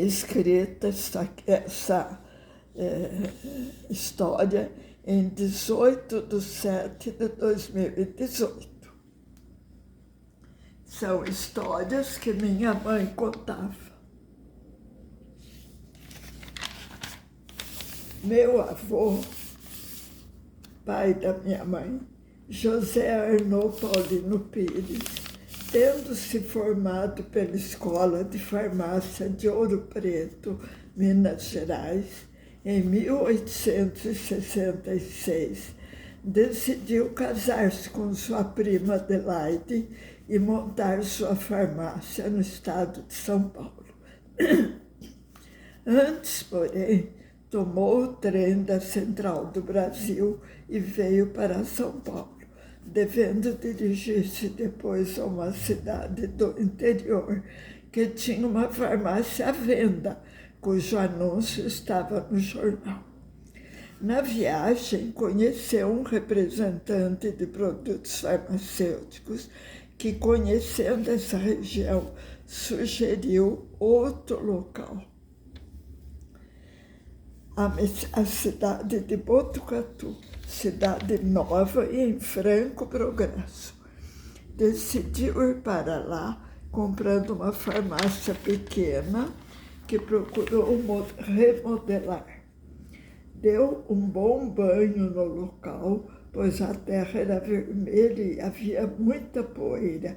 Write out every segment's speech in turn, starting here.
escrita essa história em 18/7/2018. São histórias que minha mãe contava. Meu avô, pai da minha mãe, José Arnaud Paulino Pires, tendo se formado pela Escola de Farmácia de Ouro Preto, Minas Gerais, em 1866, decidiu casar-se com sua prima Adelaide e montar sua farmácia no estado de São Paulo. Antes, porém, tomou o trem da Central do Brasil e veio para São Paulo, devendo dirigir-se depois a uma cidade do interior que tinha uma farmácia à venda, cujo anúncio estava no jornal. Na viagem, conheceu um representante de produtos farmacêuticos que, conhecendo essa região, sugeriu outro local. A cidade de Botucatu, cidade nova e em franco progresso. Decidiu ir para lá, comprando uma farmácia pequena que procurou remodelar. Deu um bom banho no local, pois a terra era vermelha e havia muita poeira.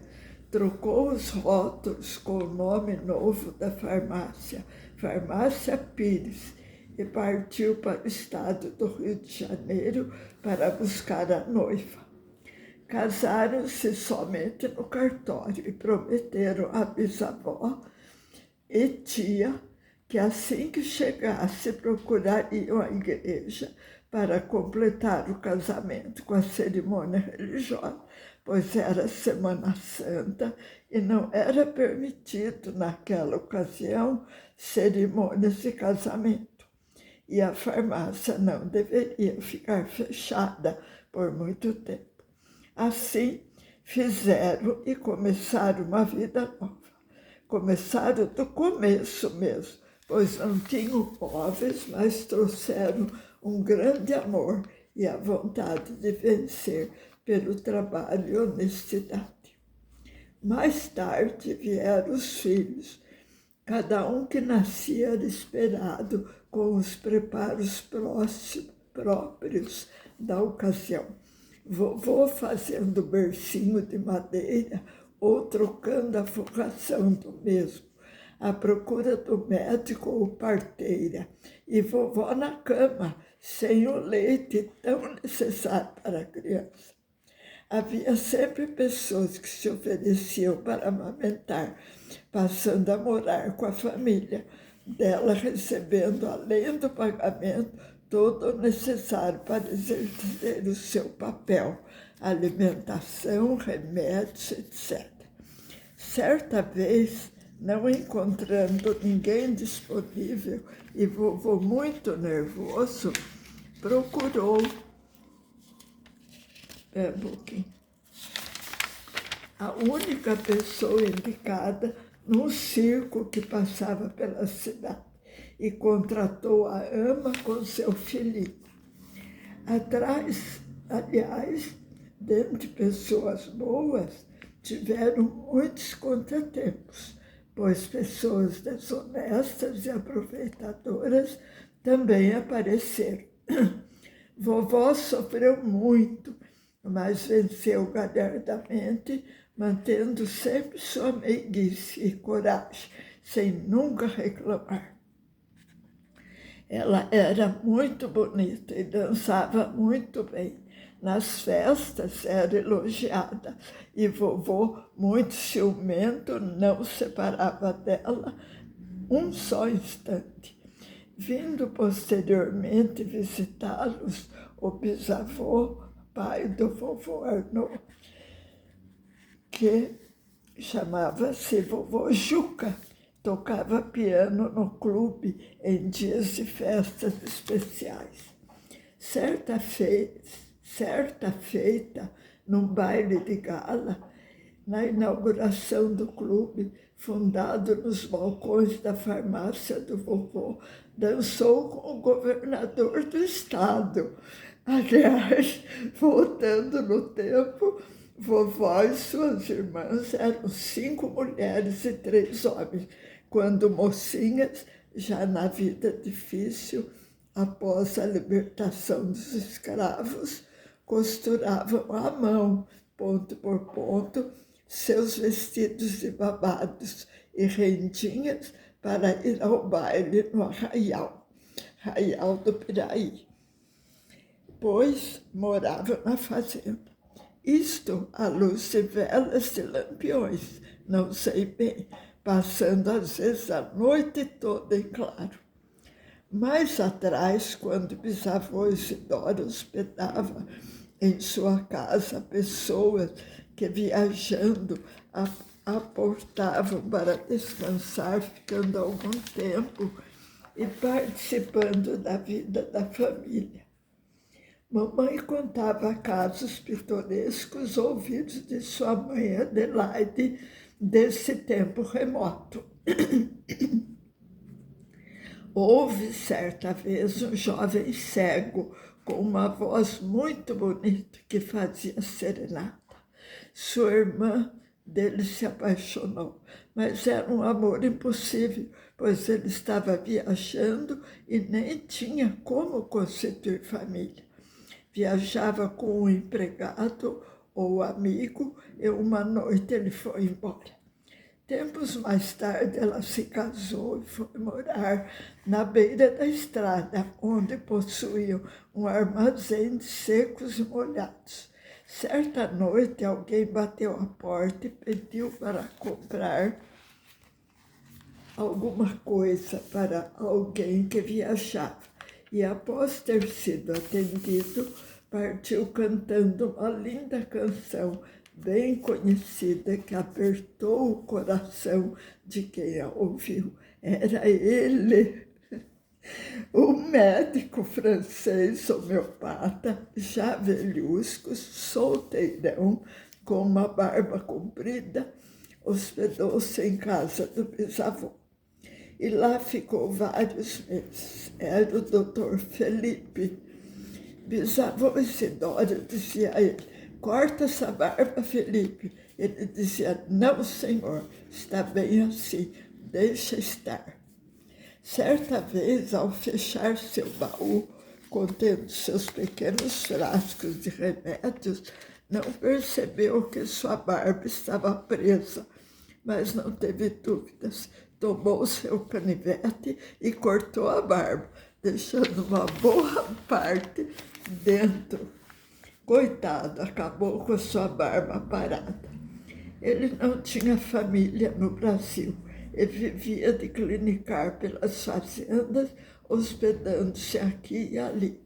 Trocou os rótulos com o nome novo da farmácia, Farmácia Pires, e partiu para o estado do Rio de Janeiro para buscar a noiva. Casaram-se somente no cartório e prometeram à bisavó e tia que assim que chegasse procurariam a igreja para completar o casamento com a cerimônia religiosa, pois era Semana Santa e não era permitido naquela ocasião cerimônias de casamento. E a farmácia não deveria ficar fechada por muito tempo. Assim, fizeram e começaram uma vida nova. Começaram do começo mesmo, pois não tinham móveis, mas trouxeram um grande amor e a vontade de vencer pelo trabalho e honestidade. Mais tarde vieram os filhos. Cada um que nascia era esperado com os preparos próprios da ocasião. Vovô fazendo bercinho de madeira ou trocando a forração do mesmo, à procura do médico ou parteira, e vovó na cama, sem o leite tão necessário para a criança. Havia sempre pessoas que se ofereciam para amamentar, passando a morar com a família dela, recebendo, além do pagamento, todo o necessário para exercer o seu papel, alimentação, remédios, etc. Certa vez, não encontrando ninguém disponível e vovô muito nervoso, procurou a única pessoa indicada num circo que passava pela cidade e contratou a ama com seu filhinho. Aliás, dentre pessoas boas, tiveram muitos contratempos, pois pessoas desonestas e aproveitadoras também apareceram. Vovó sofreu muito, mas venceu galhardamente, mantendo sempre sua meiguice e coragem, sem nunca reclamar. Ela era muito bonita e dançava muito bem. Nas festas era elogiada e vovô, muito ciumento, não separava dela um só instante. Vindo posteriormente visitá-los, o bisavô, pai do vovô Arnaud, que chamava-se vovô Juca, tocava piano no clube em dias de festas especiais. Certa feita, num baile de gala, Na inauguração do clube, fundado nos balcões da farmácia do vovô, dançou com o governador do estado. Aliás, voltando no tempo, vovó e suas irmãs eram 5 mulheres e 3 homens, quando mocinhas, já na vida difícil, após a libertação dos escravos, costuravam à mão, ponto por ponto, seus vestidos de babados e rendinhas para ir ao baile no Arraial do Piraí, pois morava na fazenda. Isto à luz de velas e lampiões, não sei bem, passando às vezes a noite toda em claro. Mais atrás, quando bisavô Isidoro hospedava em sua casa pessoas que, viajando, aportavam para descansar, ficando algum tempo e participando da vida da família. Mamãe contava casos pitorescos ouvidos de sua mãe Adelaide desse tempo remoto. Houve certa vez um jovem cego com uma voz muito bonita que fazia serenata. Sua irmã dele se apaixonou, mas era um amor impossível, pois ele estava viajando e nem tinha como constituir família. Viajava com um empregado ou amigo e uma noite ele foi embora. Tempos mais tarde, ela se casou e foi morar na beira da estrada, onde possuía um armazém de secos e molhados. Certa noite, alguém bateu à porta e pediu para comprar alguma coisa para alguém que viajava. E após ter sido atendido, partiu cantando uma linda canção bem conhecida que apertou o coração de quem a ouviu. Era ele, o médico francês homeopata, já velhusco, solteirão, com uma barba comprida, hospedou-se em casa do bisavô. E lá ficou vários meses. Era o doutor Felipe. Bisavô Isidoro dizia a ele: corta essa barba, Felipe. Ele dizia: não, senhor, está bem assim, deixa estar. Certa vez, ao fechar seu baú, contendo seus pequenos frascos de remédios, não percebeu que sua barba estava presa, mas não teve dúvidas. Tomou seu canivete e cortou a barba, deixando uma boa parte dentro. Coitado, acabou com a sua barba parada. Ele não tinha família no Brasil e vivia de clinicar pelas fazendas, hospedando-se aqui e ali.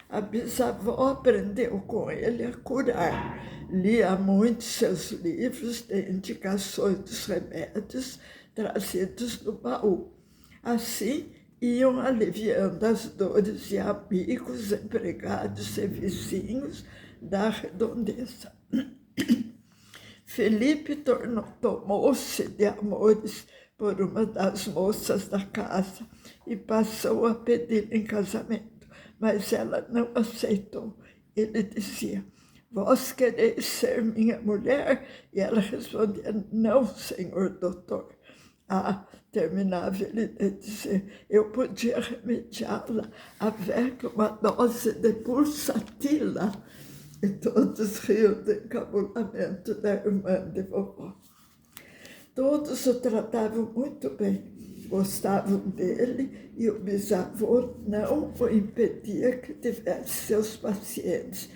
A bisavó aprendeu com ele a curar. Lia muito seus livros de indicações dos remédios trazidos no baú. Assim, iam aliviando as dores de amigos, empregados e vizinhos da redondeza. Felipe tomou-se de amores por uma das moças da casa e passou a pedir em casamento, mas ela não aceitou. Ele dizia: vós quereis ser minha mulher? E ela respondia: não, senhor doutor. Terminava ele de dizer: eu podia remediá-la avec uma dose de pulsatila. E todos riam do encabulamento da irmã de vovó. Todos o tratavam muito bem, gostavam dele e o bisavô não o impedia que tivesse seus pacientes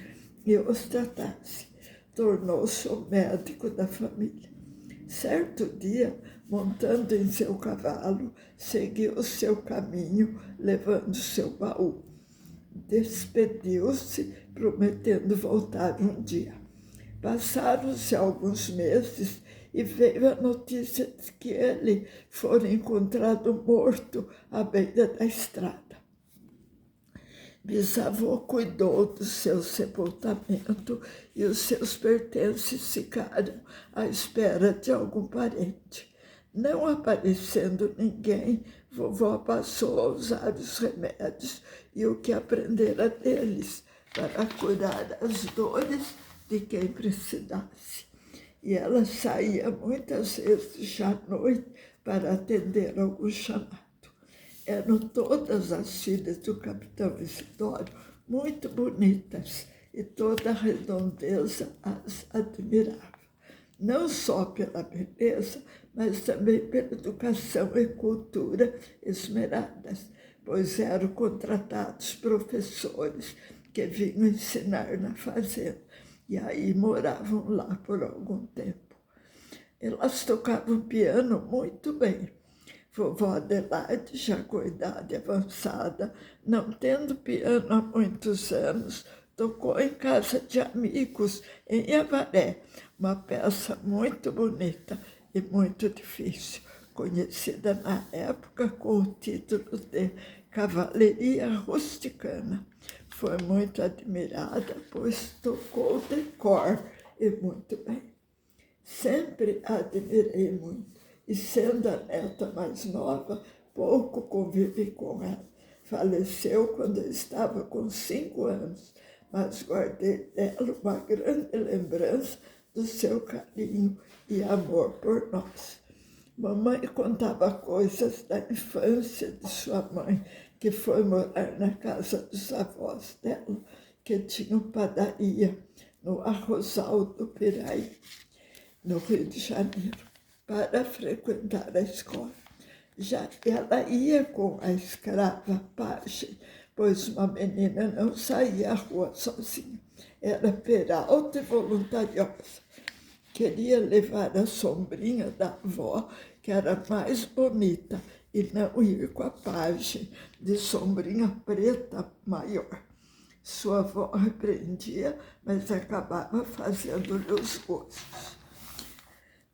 e os tratasse. Tornou-se o médico da família. Certo dia, montando em seu cavalo, seguiu seu caminho, levando seu baú. Despediu-se, prometendo voltar um dia. Passaram-se alguns meses e veio a notícia de que ele fora encontrado morto à beira da estrada. Bisavô cuidou do seu sepultamento e os seus pertences ficaram à espera de algum parente. Não aparecendo ninguém, vovó passou a usar os remédios e o que aprendera deles para curar as dores de quem precisasse. E ela saía muitas vezes à noite para atender algum chamado. Eram todas as filhas do capitão Isidoro muito bonitas e toda a redondeza as admirava. Não só pela beleza, mas também pela educação e cultura esmeradas, pois eram contratados professores que vinham ensinar na fazenda e aí moravam lá por algum tempo. Elas tocavam piano muito bem. Vovó Adelaide, já com idade avançada, não tendo piano há muitos anos, tocou em casa de amigos em Avaré, uma peça muito bonita e muito difícil, conhecida na época com o título de Cavalaria Rusticana. Foi muito admirada, pois tocou de cor e muito bem. Sempre a admirei muito. E sendo a neta mais nova, pouco convivi com ela. Faleceu quando eu estava com 5 anos, mas guardei dela uma grande lembrança do seu carinho e amor por nós. Mamãe contava coisas da infância de sua mãe, que foi morar na casa dos avós dela, que tinham padaria no Arrozal do Piraí, no Rio de Janeiro, para frequentar a escola. Já ela ia com a escrava pajem, pois uma menina não saía à rua sozinha. Era peralta e voluntariosa. Queria levar a sombrinha da avó, que era mais bonita, e não ir com a pajem de sombrinha preta maior. Sua avó repreendia, mas acabava fazendo-lhe os gostos.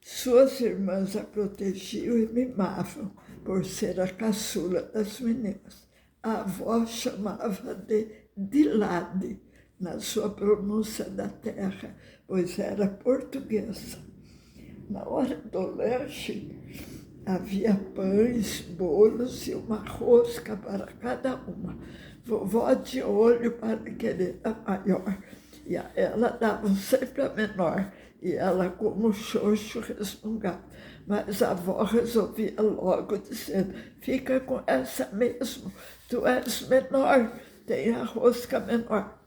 Suas irmãs a protegiam e mimavam, por ser a caçula das meninas. A avó chamava de Dilade, na sua pronúncia da terra, pois era portuguesa. Na hora do lanche, havia pães, bolos e uma rosca para cada uma. Vovó de olho para querer a maior, e a ela davam sempre a menor, e ela, como xoxo, resmungava. Mas a avó resolvia logo, dizendo: fica com essa mesmo, tu és menor, tem a rosca menor.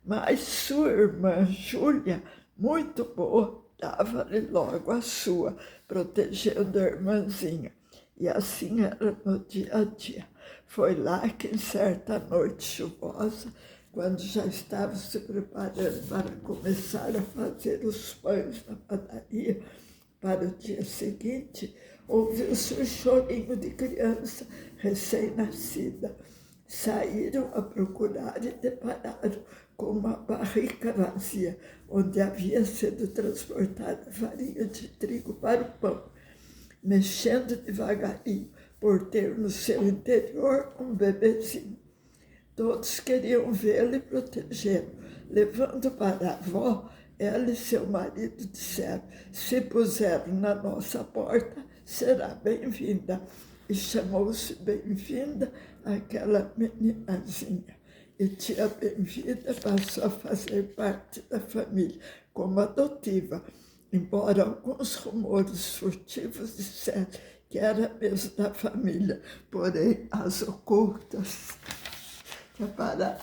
Mas sua irmã Júlia, muito boa, dava-lhe logo a sua, protegendo a irmãzinha. E assim era no dia a dia. Foi lá que, em certa noite chuvosa, quando já estava se preparando para começar a fazer os pães na padaria para o dia seguinte, ouviu-se um chorinho de criança recém-nascida. Saíram a procurar e depararam com uma barrica vazia, onde havia sido transportada farinha de trigo para o pão, mexendo devagarinho, por ter no seu interior um bebezinho. Todos queriam vê-lo e protegê-lo. Levando para a avó, ela e seu marido disseram: se puserem na nossa porta, será bem-vinda. E chamou-se Bem-vinda aquela meninazinha. E tia Bem-vinda passou a fazer parte da família como adotiva, embora alguns rumores furtivos dissessem que era mesmo da família, porém as ocultas. Para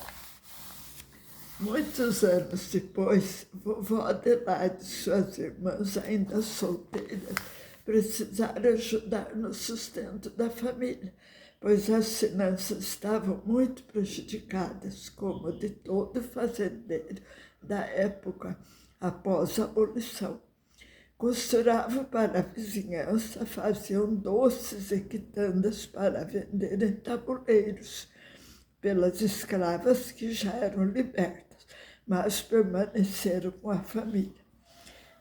muitos anos depois, vovó Adelaide e suas irmãs, ainda solteiras, precisaram ajudar no sustento da família, pois as finanças estavam muito prejudicadas, como de todo fazendeiro da época após a abolição. Costuravam para a vizinhança, faziam doces e quitandas para vender em tabuleiros, pelas escravas que já eram libertas, mas permaneceram com a família.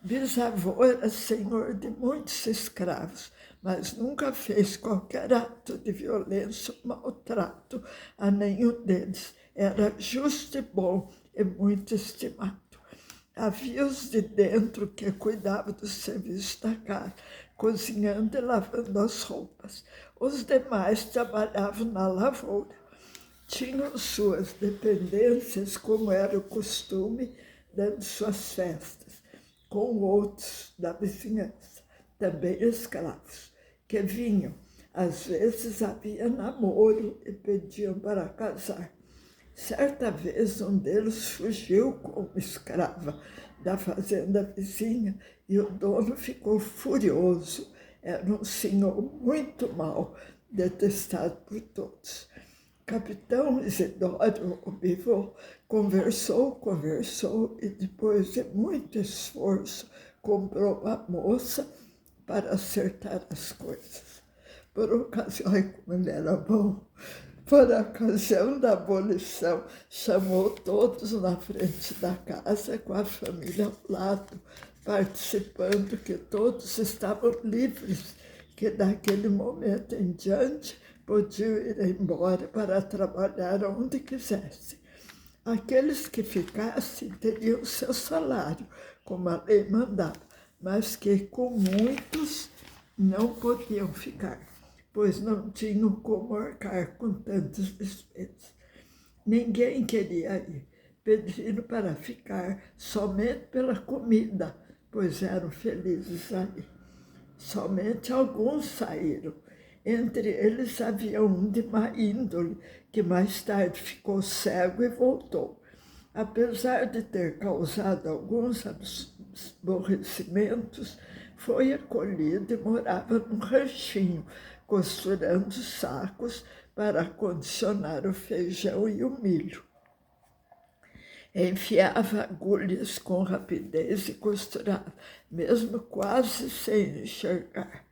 Bisavô era senhor de muitos escravos, mas nunca fez qualquer ato de violência ou maltrato a nenhum deles, Era justo e bom e muito estimado. Havia os de dentro que cuidavam do serviço da casa, cozinhando e lavando as roupas. Os demais trabalhavam na lavoura. Tinham suas dependências, como era o costume, dando suas festas, com outros da vizinhança, também escravos, que vinham. Às vezes havia namoro e pediam para casar. Certa vez um deles fugiu como escrava da fazenda vizinha e o dono ficou furioso. Era um senhor muito mau, detestado por todos. Capitão Isidoro, o pivô, conversou e depois de muito esforço comprou a moça para acertar as coisas. Por ocasião, como ele era bom, por ocasião da abolição, chamou todos na frente da casa com a família ao lado, participando que todos estavam livres, que daquele momento em diante podiam ir embora para trabalhar onde quisessem. Aqueles que ficassem teriam seu salário, como a lei mandava, mas que com muitos não podiam ficar, pois não tinham como arcar com tantas despesas. Ninguém queria ir, pedindo para ficar somente pela comida, pois eram felizes ali. Somente alguns saíram. Entre eles havia um de má índole, que mais tarde ficou cego e voltou. Apesar de ter causado alguns aborrecimentos, foi acolhido e morava num ranchinho, costurando sacos para condicionar o feijão e o milho. Enfiava agulhas com rapidez e costurava, mesmo quase sem enxergar.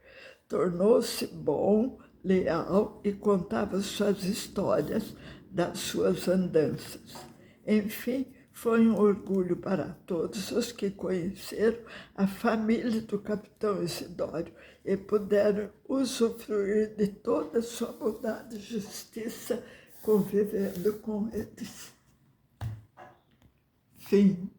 Tornou-se bom, leal e contava suas histórias das suas andanças. Enfim, foi um orgulho para todos os que conheceram a família do capitão Isidoro e puderam usufruir de toda a sua bondade e justiça convivendo com eles. Fim.